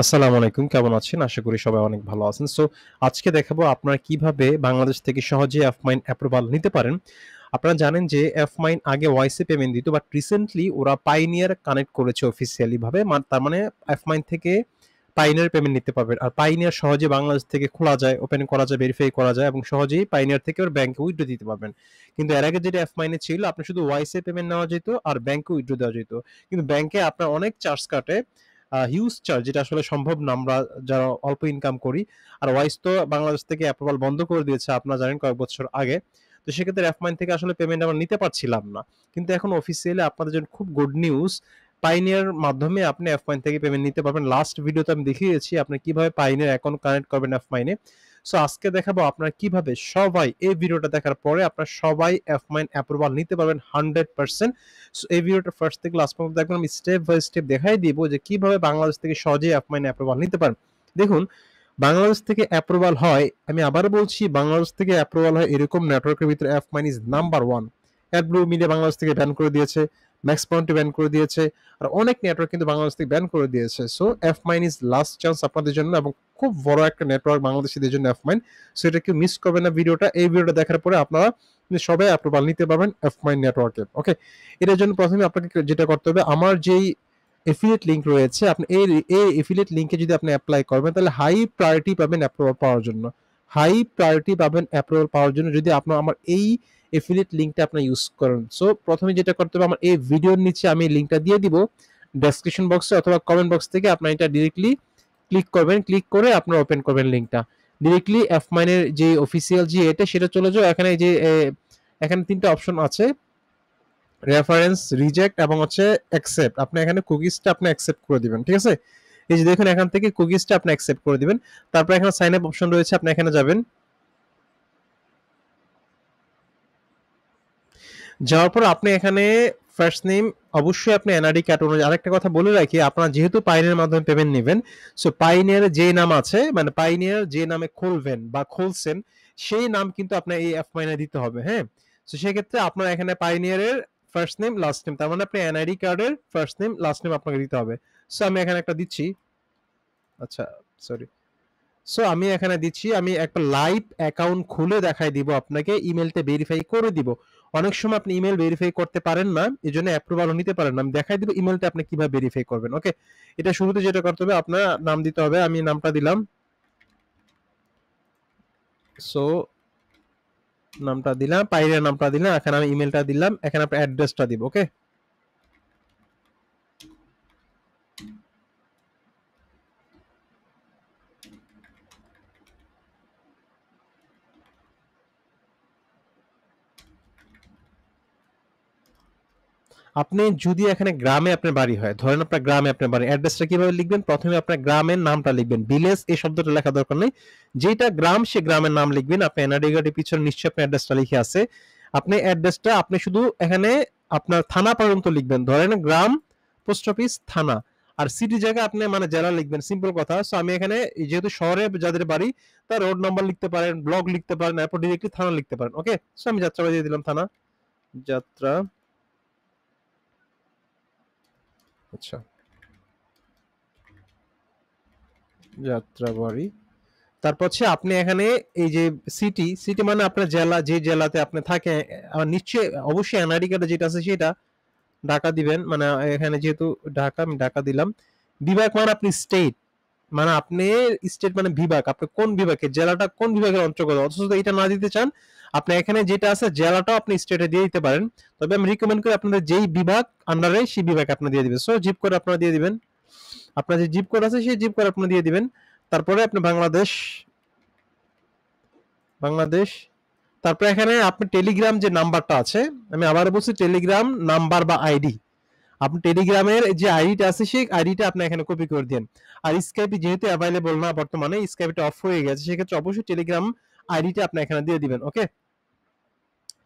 আসসালামু আলাইকুম। কেমন আছেন? আশা করি সবাই অনেক ভালো আছেন। সো আজকে দেখাবো আপনারা কিভাবে বাংলাদেশ থেকে সহজে Fmine অ্যাপ্রুভাল নিতে পারেন। আপনারা জানেন যে Fmine আগে ওয়াইসে পেমেন্ট দিত বাট রিসেন্টলি ওরা পাইনিয়ার কানেক্ট করেছে অফিসিয়ালি ভাবে। তার মানে Fmine থেকে পাইনিয়ার পেমেন্ট নিতে পারবেন। আর পাইনিয়ার সহজে বাংলাদেশ থেকে খোলা যায়, ওপেন করা যায়, ভেরিফাই করা যায় এবং সহজেই পাইনিয়ার থেকে ওর ব্যাংকে উইথড্র দিতে পারবেন। কিন্তু এর আগে যেটা Fmine এ ছিল আপনি শুধু ওয়াইসে পেমেন্ট নেওয়া যেত আর ব্যাংকে উইথড্র দেওয়া যেত। কিন্তু ব্যাংকে আপনার অনেক চার্জ কাটে, হিউজ চার্জ, যেটা আসলে সম্ভব না আমরা যারা অল্প ইনকাম করি। আর ওয়াইস তো বাংলাদেশ থেকে অ্যাপ্রুভাল বন্ধ করে দিয়েছে আপনারা জানেন কয়েক বছর আগে। তো সেক্ষেত্রে Fmine থেকে আসলে পেমেন্ট আমরা নিতে পারছিলাম না। কিন্তু এখন অফিসিয়ালি আপনাদের জন্য খুব গুড নিউজ, পাইনিয়ার মাধ্যমে আপনি Fmine থেকে পেমেন্ট নিতে পারবেন। লাস্ট ভিডিওতে আমি দেখিয়েছি আপনি কিভাবে পাইনিয়ার অ্যাকাউন্ট কানেক্ট করবেন Fmine এ। সো আজকে দেখাবো আপনারা কিভাবে সবাই এই ভিডিওটা দেখার পরে আপনারা সবাই Fmine অ্যাপ্রুভাল নিতে পারবেন 100%। সো এই ভিডিওটা ফার্স্ট থেকে লাস্ট পর্যন্ত দেখবেন, আমি স্টেপ বাই স্টেপ দেখাই দিব যে কিভাবে বাংলাদেশ থেকে সহজেই Fmine অ্যাপ্রুভাল নিতে পারেন। দেখুন, বাংলাদেশ থেকে অ্যাপ্রুভাল হয়, আমি আবার বলছি, বাংলাদেশ থেকে অ্যাপ্রুভাল হয় এরকম নেটওয়ার্কের ভিতরে Fmine ইজ নাম্বার 1। অ্যাডব্লু মিডিয়া বাংলাদেশ থেকে ব্যান করে দিয়েছে, ম্যাক্স পয়েন্ট ব্যান করে দিয়েছে, আর অনেক নেটওয়ার্ক কিন্তু বাংলাদেশ থেকে ব্যান করে দিয়েছে। So Fmine is last chance আপনাদের জন্য এবং খুব বড় একটা নেটওয়ার্ক বাংলাদেশিদের জন্য Fmine। সো এটা কেউ মিস করবেন না ভিডিওটা। এই ভিডিওটা দেখার পরে আপনারা সবাই অ্যাপ্রুভাল নিতে পারবেন Fmine নেটওয়ার্কে। ওকে, এটার জন্য প্রথমে আপনাকে যেটা করতে হবে, আমার যেই এফিলিয়েট লিংক রয়েছে, আপনি এই এফিলিয়েট লিংকে যদি আপনি অ্যাপ্লাই করবেন তাহলে হাই প্রায়োরিটি পাবেন অ্যাপ্রুভাল পাওয়ার জন্য। হাই প্রায়োরিটি পাবেন অ্যাপ্রুভাল পাওয়ার জন্য যদি আপনার আমার এই এফিলিয়েট লিংকটা আপনি ইউজ করেন। সো প্রথমে যেটা করতে হবে, আমার এই ভিডিওর নিচে আমি লিংকটা দিয়ে দিব ডেসক্রিপশন বক্সে অথবা কমেন্ট বক্স থেকে, আপনার এটা ডিরেক্টলি ক্লিক করবেন, ক্লিক করে আপনার ওপেন করবেন লিংকটা ডিরেক্টলি Fmine এর যে অফিসিয়াল যে এটা সেটা চলে যাও। এখানে যে এখানে তিনটা অপশন আছে, রেফারেন্স, রিজেক্ট এবং হচ্ছে অ্যাকসেপ্ট। আপনি এখানে কুকিজটা আপনি অ্যাকসেপ্ট করে দিবেন, ঠিক আছে? এই যে দেখুন এখান থেকে কুকিজটা আপনি অ্যাকসেপ্ট করে দিবেন। তারপর এখানে সাইন আপ অপশন রয়েছে, আপনি এখানে যাবেন। যাওয়ার পর আপনি এখানে ফার্স্ট নেম, অবশ্যই আপনি এনআইডি কার্ড অনুযায়ী, আরেকটা কথা বলে রাখি, আপনারা যেহেতু পাইনিয়ার মাধ্যমে পেমেন্ট নেবেন, সো পাইনিয়ার যে নাম আছে, মানে পাইনিয়ার যে নামে খুলবেন বা খুলছেন সেই নাম কিন্তু আপনার এই Fmine দিতে হবে, হ্যাঁ? সো সেক্ষেত্রে আপনার এখানে পাইনিয়ারের ফার্স্ট নেম লাস্ট নেম, তার মানে আপনি এনআইডি কার্ডের ফার্স্ট নেম লাস্ট নেম আপনাকে দিতে হবে। সো আমি এখানে একটা দিচ্ছি। আচ্ছা, সরি। সো আমি এখানে দিচ্ছি, আমি একটা লাইভ অ্যাকাউন্ট খুলে দেখাই দিব আপনাকে, ইমেলটা ভেরিফাই করে দিব। অনেক সময় আপনি ইমেল ভেরিফাই করতে পারেন না, এই জন্য অ্যাপ্রুভালও নিতে পারেন না। আমি দেখাই দিব ইমেলটা আপনি কিভাবে ভেরিফাই করবেন। ওকে, এটা শুরুতে যেটা করতে হবে আপনার নাম দিতে হবে, আমি নামটা দিলাম। সো নামটা দিলাম, পাইরের নামটা দিলাম, এখানে আমি ইমেলটা দিলাম, এখানে আপনার অ্যাড্রেসটা দিব। ওকে, আপনি যদি এখানে গ্রামে আপনার বাড়ি হয়, ধরেন আপনার গ্রামে আপনার বাড়ি, অ্যাড্রেসটা কিভাবে লিখবেন? প্রথমে আপনার গ্রামের নামটা লিখবেন, ভিলেজ এই শব্দটা লেখা দরকার নেই, যেটা গ্রাম সে গ্রামের নাম লিখবেন। আপনি এনআইডি কার্ডের পিছনে নিশ্চয়ই আপনার অ্যাড্রেসটা লিখে আছে। আপনি অ্যাড্রেসটা আপনি শুধু এখানে আপনার থানা পর্যন্ত লিখবেন, ধরেন গ্রাম, পোস্ট অফিস, থানা। আর সিটি জায়গা আপনি মানে জেলা লিখবেন, সিম্পল কথা। সো আমি এখানে যেহেতু শহরে যাদের বাড়ি তার রোড নাম্বার লিখতে পারেন, ব্লক লিখতে পারেন, এরপর ডিরেক্টলি থানা লিখতে পারেন। ওকে, সো আমি যাত্রাবাড়ি দিয়ে দিলাম থানা, যাত্রা, আচ্ছা, যাত্রাবাড়ি। তারপর হচ্ছে আপনি এখানে এই যে সিটি, সিটি মানে আপনার জেলা, যে জেলাতে আপনি থাকেন, নিশ্চয়ই অবশ্যই এনআইডি কার্ডে যেটা আছে সেটা ঢাকা দিবেন, মানে এখানে যেহেতু ঢাকা, আমি ঢাকা দিলাম। বিভাগ মানে আপনি স্টেট, মানে আপনি স্টেট মানে বিভাগ, আপনি কোন বিভাগে, জেলাটা কোন বিভাগের অন্তর্গত, অথচ যদি এটা না দিতে চান আপনি এখানে যেটা আছে জেলাটাও আপনি স্টেটে দিয়ে দিতে পারেন। তবে আমি রিকমেন্ড করি আপনাদের যেই বিভাগ আন্ডারে সেই বিভাগে আপনি দিয়ে দিবেন। সো জিপ কোড আপনারা দিয়ে দিবেন, আপনার যে জিপ কোড আছে সেই জিপ কোড আপনি দিয়ে দিবেন। তারপরে আপনি বাংলাদেশ, বাংলাদেশ। তারপর এখানে আপনি টেলিগ্রাম যে নাম্বারটা আছে, আমি আবার বলছি টেলিগ্রাম নাম্বার বা আইডি, আপনি টেলিগ্রামের যে আইডিটা আছে সেই আইডিটা আপনি এখানে কপি করে দেন। আর স্কাইপে যেহেতু অ্যাভেলেবল না বর্তমানে, স্কাইপটা অফ হয়ে গেছে, সেক্ষেত্রে অবশ্যই টেলিগ্রাম আইডিটা আপনি এখানে দিয়ে দিবেন। ওকে,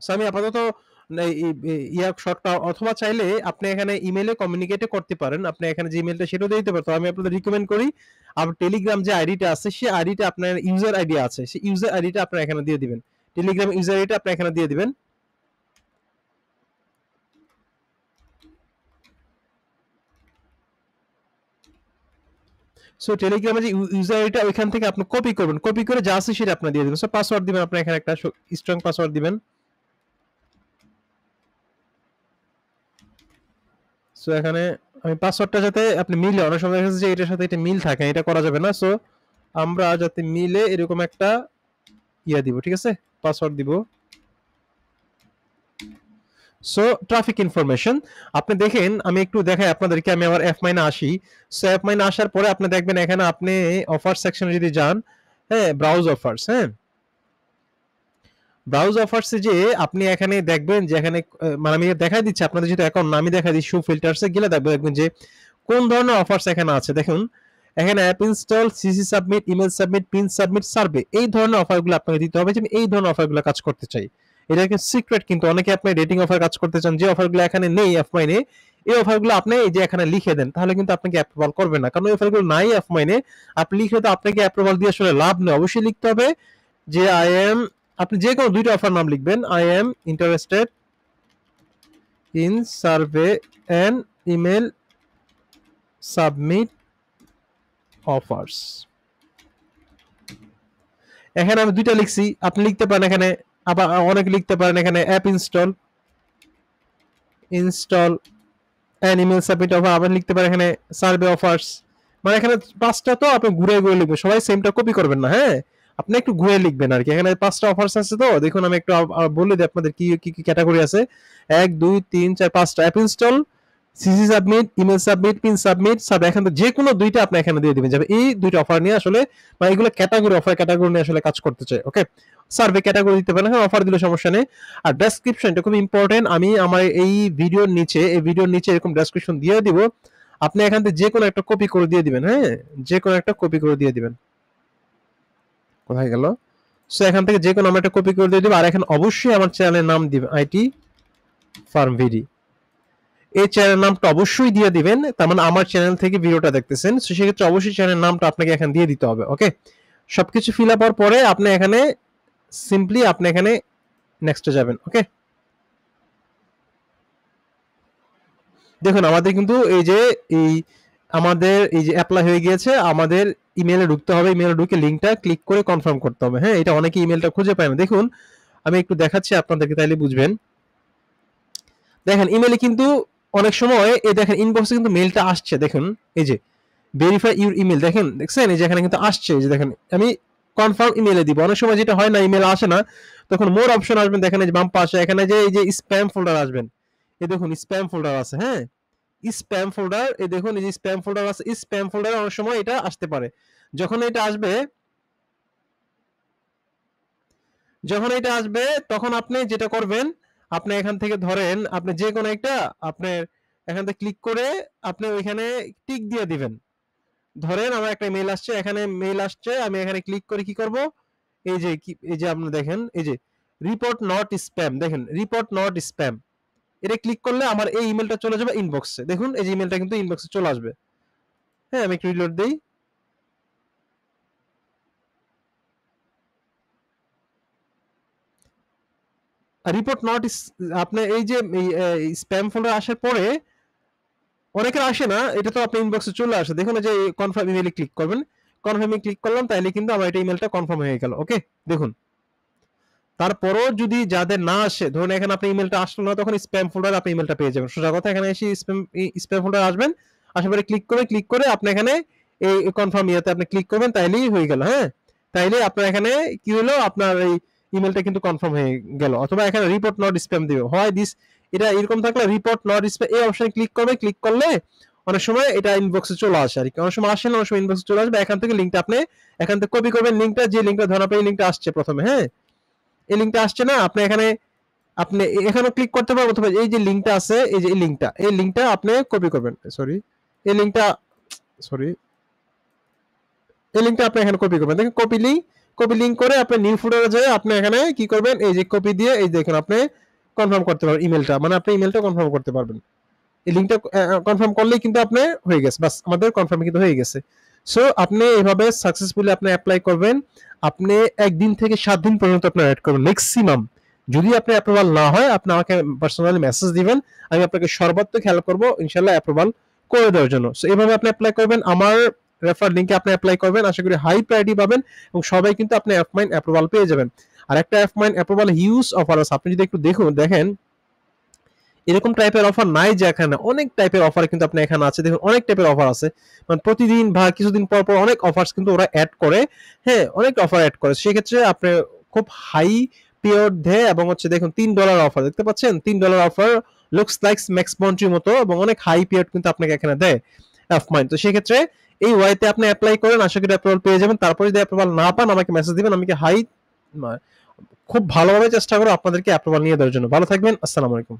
সো আমি আপাতত ইয়া শর্টটা, অথবা চাইলে আপনি এখানে ইমেলে কমিউনিকেট করতে পারেন, আপনি এখানে যে ইমেলটা সেটাও দিয়ে দিতে পারেন। তো আমি আপনাদের রিকমেন্ড করি আপনার টেলিগ্রাম যে আইডিটা আছে সেই আইডিটা, আপনার ইউজার আইডি আছে সেই ইউজার আইডিটা আপনি এখানে দিয়ে দিবেন, টেলিগ্রাম ইউজার আইডিটা আপনি এখানে দিয়ে দিবেন। সো টেলিগ্রামে যে ইউজার আইডিটা ওইখান থেকে আপনি কপি করবেন, কপি করে যা আছে সেটা আপনি দিয়ে দিবেন। সো পাসওয়ার্ড দিবেন, আপনি এখানে একটা স্ট্রং পাসওয়ার্ড দিবেন। সো এখানে আমি পাসওয়ার্ডটা যাতে আপনি মিলে, অনেক সময় দেখা যাচ্ছে যে এটার সাথে এটা মিল থাকে, এটা করা যাবে না। সো আমরা যাতে মিলে এরকম একটা দিব, ঠিক আছে, পাসওয়ার্ড দিব। সো ট্রাফিক ইনফরমেশন আপনি দেখেন, আমি একটু দেখাই আপনাদেরকে, আমি আবার এফ মাইনে আসি। সো এফ মাইনে আসার পরে আপনি দেখবেন এখানে আপনি অফার সেকশনে যদি যান, হ্যাঁ, ব্রাউজ অফার্স, হ্যাঁ, ব্রাউজ অফার্সে যে আপনি এখানে দেখবেন যে এখানে মানে আমি দেখাই দিচ্ছি আপনাদের, যেহেতু অ্যাকাউন্ট না, আমি দেখাই দিচ্ছি। শো ফিল্টারসে গেলে দেখবেন যে কোন ধরনের অফার্স এখানে আছে। দেখুন এখানে app install, CC submit, email submit, pin submit, survey, এই ধরনের অফারগুলো আপনাকে দিতে হবে। যে আমি এই ধরনের অফারগুলো কাজ করতে চাই, এটা কিন্তু সিক্রেট, কিন্তু অনেকে আপনি রেটিং অফার কাজ করতে চান, যে অফারগুলো এখানে নেই এফ মাইনে, এই অফারগুলো আপনি এই যে এখানে লিখে দেন, তাহলে কিন্তু আপনাকে অ্যাপ্রুভাল করবে না, কারণ এই অফারগুলো নাই এফ মাইনে। আপনি লিখলে তো আপনাকে অ্যাপ্রুভাল দিয়ে আসলে লাভ নেই। অবশ্যই লিখতে হবে যে আই এম, আপনি যে কোনো দুইটা অফার নাম লিখবেন, I am interested in survey and email submit offers. এখানে আমি দুইটা লিখছি, আপনি লিখতে পারেন এখানে, আবার অনেক লিখতে পারেন এখানে app install and email submit offer, আবার লিখতে পারেন এখানে সার্ভে অফার্স। মানে এখানে পাঁচটা তো আপনি ঘুরে ঘুরে লিখবেন, সবাই সেমটা কপি করবেন না, হ্যাঁ, আপনি একটু ঘুরে লিখবেন আর কি। এখানে পাঁচটা অফার্স আছে, তো দেখুন আমি একটু বলে দিই আপনাদের কি কি ক্যাটাগরি আছে। 1 2 3 4 5টা app install, CC submit, email submit, pin submit, এখান থেকে যে কোনো দুইটা আপনি এখানে দিয়ে দিবেন, যাবে এই দুইটা অফার নিয়ে আসলে, মানে এগুলো ক্যাটাগরি, অফার ক্যাটাগরি নিয়ে আসলে কাজ করতে চাই। ওকে, সার্ভে ক্যাটাগরি দিতে পারেন, হ্যাঁ, অফার দিলে সমস্যা নেই। আর ডেসক্রিপশনটা খুব ইম্পর্টেন্ট, আমি আমার এই ভিডিওর নিচে এরকম ডেসক্রিপশন দিয়ে দিব, আপনি এখান থেকে যে কোনো একটা কপি করে দিয়ে দিবেন, হ্যাঁ, যে কোনো একটা কপি করে দিয়ে দিবেন। কোথায় গেল? সো এখান থেকে যে কোনো আমরা একটা কপি করে দিয়ে দিব। আর এখানে অবশ্যই আমার চ্যানেলের নাম দিবেন, আইটি ফার্ম ভিডি, এই চ্যানেল নামটা অবশ্যই দিয়ে দিবেন। তার মানে আমার চ্যানেল থেকে ভিডিওটা দেখতেছেন, সো সেক্ষেত্রে অবশ্যই চ্যানেল নামটা আপনাকে এখানে দিয়ে দিতে হবে। ওকে, সবকিছু ফিল আপ হওয়ার পরে আপনি এখানে সিম্পলি আপনি এখানে নেক্সটে যাবেন। ওকে, দেখুন আমাদের কিন্তু আমাদের এই যে অ্যাপ্লাই হয়ে গিয়েছে, আমাদের ইমেলে ঢুকতে হবে, ইমেলে ঢুকে লিঙ্কটা ক্লিক করে কনফার্ম করতে হবে। হ্যাঁ, এটা অনেকে ইমেলটা খুঁজে পায় না। দেখুন আমি একটু দেখাচ্ছি আপনাদেরকে, তাইলে বুঝবেন। দেখেন ইমেলে কিন্তু অনেক সময় এই দেখেন ইনবক্সে কিন্তু মেলটা আসছে, দেখুন এই যে ভেরিফাই ইউর ইমেল, দেখছেন এই যে এখানে কিন্তু আসছে, যে দেখেন আমি কনফার্ম ইমেলে দিব। অনেক সময় যেটা হয় না, ইমেল আসে না, তখন মোর অপশন আসবেন, দেখেন এই যে বাম পাশে এখানে যে এই যে স্প্যাম ফোল্ডার আসবেন, এই দেখুন স্প্যাম ফোল্ডার আছে, হ্যাঁ, স্প্যাম ফোল্ডার, এই দেখুন এই যে স্প্যাম ফোল্ডার আছে, স্প্যাম ফোল্ডারে অনেক সময় এটা আসতে পারে। যখন এটা আসবে তখন আপনি যেটা করবেন, আপনি এখান থেকে ধরেন আপনি যে কোনো একটা আপনার এখান থেকে ক্লিক করে আপনি ওইখানে টিক দিয়ে দিবেন। ধরেন আমার একটা মেইল আসছে, এখানে মেইল আসছে, আমি এখানে ক্লিক করে কি করব, এই যে আপনি দেখেন এই যে রিপোর্ট নট স্প্যাম, দেখেন রিপোর্ট নট স্প্যাম, এটা ক্লিক করলে আমার এই ইমেলটা চলে যাবে ইনবক্সে। দেখুন এই যে ইমেলটা কিন্তু ইনবক্সে চলে আসবে। হ্যাঁ, আমি একটু রিলোড দেই। রিপোর্ট নট, আপনার এই যে স্প্যাম ফোল্ডার আসার পরে অনেকের আসে না, এটা তো আপনার ইনবক্সে চলে আসে। দেখুন এই যে কনফার্ম ইমেইলে ক্লিক করবেন, কনফার্মে ক্লিক করলাম, তাইলে কিন্তু আমার এটা ইমেলটা কনফার্ম হয়ে গেল। ওকে, দেখুন তারপরও যদি যাদের না আসে, ধরুন এখানে আপনি ইমেলটা আসলো না, তখন স্প্যাম ফোল্ডারে আপনি ইমেলটা পেয়ে যাবেন। সোজা কথা, এখানে এসে স্প্যাম ফোল্ডার আসবেন, আসার পরে ক্লিক করে আপনি এখানে এই কনফার্ম ইয়েতে আপনি ক্লিক করবেন, তাইলেই হয়ে গেল। হ্যাঁ, তাইলে আপনার এখানে কি হলো, আপনার এই ইমেলটা কিন্তু কনফার্ম হয়ে গেল। অথবা এখানে রিপোর্ট নট স্প্যাম দিবে, হয় দিস, এটা এরকম থাকলে রিপোর্ট নট স্প্যাম এই অপশনে ক্লিক করলে অনেক সময় এটা ইনবক্সে চলে আসে আর কি। অনেক সময় আসে না, অনেক সময় ইনবক্সে চলে আসবে। এখান থেকে লিঙ্কটা আপনি এখান থেকে কপি করবেন, লিঙ্কটা যে লিঙ্কটা ধরা পেয়ে লিঙ্কটা আসছে প্রথমে, হ্যাঁ, এই লিঙ্কটা আসছে না, আপনি এখানে ক্লিক করতে পারবেন, অথবা এই যে লিঙ্কটা আছে, এই লিঙ্কটা আপনি কপি করবেন, এই লিঙ্কটা সরি এই লিঙ্কটা আপনি এখানে কপি করবেন। দেখেন কপি লিঙ্ক করে আপনি নিউ ফোল্ডারে যেয়ে আপনি এখানে কি করবেন, এই যে কপি দিয়ে এই দেখুন আপনি কনফার্ম করতে পারবেন ইমেলটা, মানে আপনি ইমেলটা কনফার্ম করতে পারবেন। এই লিঙ্কটা কনফার্ম করলেই কিন্তু আপনি হয়ে গেছে, বাস আমাদের কনফার্ম কিন্তু হয়ে গেছে। সো আপনি এইভাবে সাকসেসফুলি আপনি অ্যাপ্লাই করবেন। আপনি 1 দিন থেকে 7 দিন পর্যন্ত আপনি ওয়েট করবেন ম্যাক্সিমাম। যদি আপনি অ্যাপ্রুভাল না হয়, আপনি আমাকে পার্সোনালি মেসেজ দিবেন, আমি আপনাকে সর্বাত্মক হেল্প করব ইনশাআল্লাহ অ্যাপ্রুভাল করে দেওয়ার জন্য। সো এইভাবে আপনি অ্যাপ্লাই করবেন। আমার রেফার লিংকে আপনি অ্যাপ্লাই করবেন, আশা করি হাই প্রায়োরিটি পাবেন এবং সবাই কিন্তু আপনি অ্যাপমাইন্ড অ্যাপ্রুভাল পেয়ে যাবেন। আর একটা অ্যাপমাইন্ড অ্যাপ্রুভাল হিউজ অফার আছে, আপনি যদি একটু দেখেন এরকম টাইপের অফার নাই যে এখানে, অনেক টাইপের অফার কিন্তু আপনি এখানে আছে, দেখুন অনেক টাইপের অফার আছে, মানে প্রতিদিন বা কিছুদিন পর পর অনেক অফার্স কিন্তু ওরা অ্যাড করে, হ্যাঁ অনেক অফার অ্যাড করে, সেক্ষেত্রে আপনি খুব হাই পিরিয়ড দেয় এবং হচ্ছে দেখুন $3 অফার দেখতে পাচ্ছেন, $3 অফার লুকস লাইকস ম্যাক্স বন্টির মতো এবং অনেক হাই পিরিয়ড কিন্তু আপনাকে এখানে দেয় এফমাইন। তো সেক্ষেত্রে এই ওয়াইতে আপনি অ্যাপ্লাই করেন, আশা করি অ্যাপ্রুভাল পেয়ে যাবেন। তারপরে যদি অ্যাপ্রুভাল না পান আমাকে মেসেজ দিবেন, আমি খুব ভালোভাবে চেষ্টা করবো আপনাদেরকে অ্যাপ্রুভাল নিয়ে দেওয়ার জন্য। ভালো থাকবেন, আসসালামু আলাইকুম।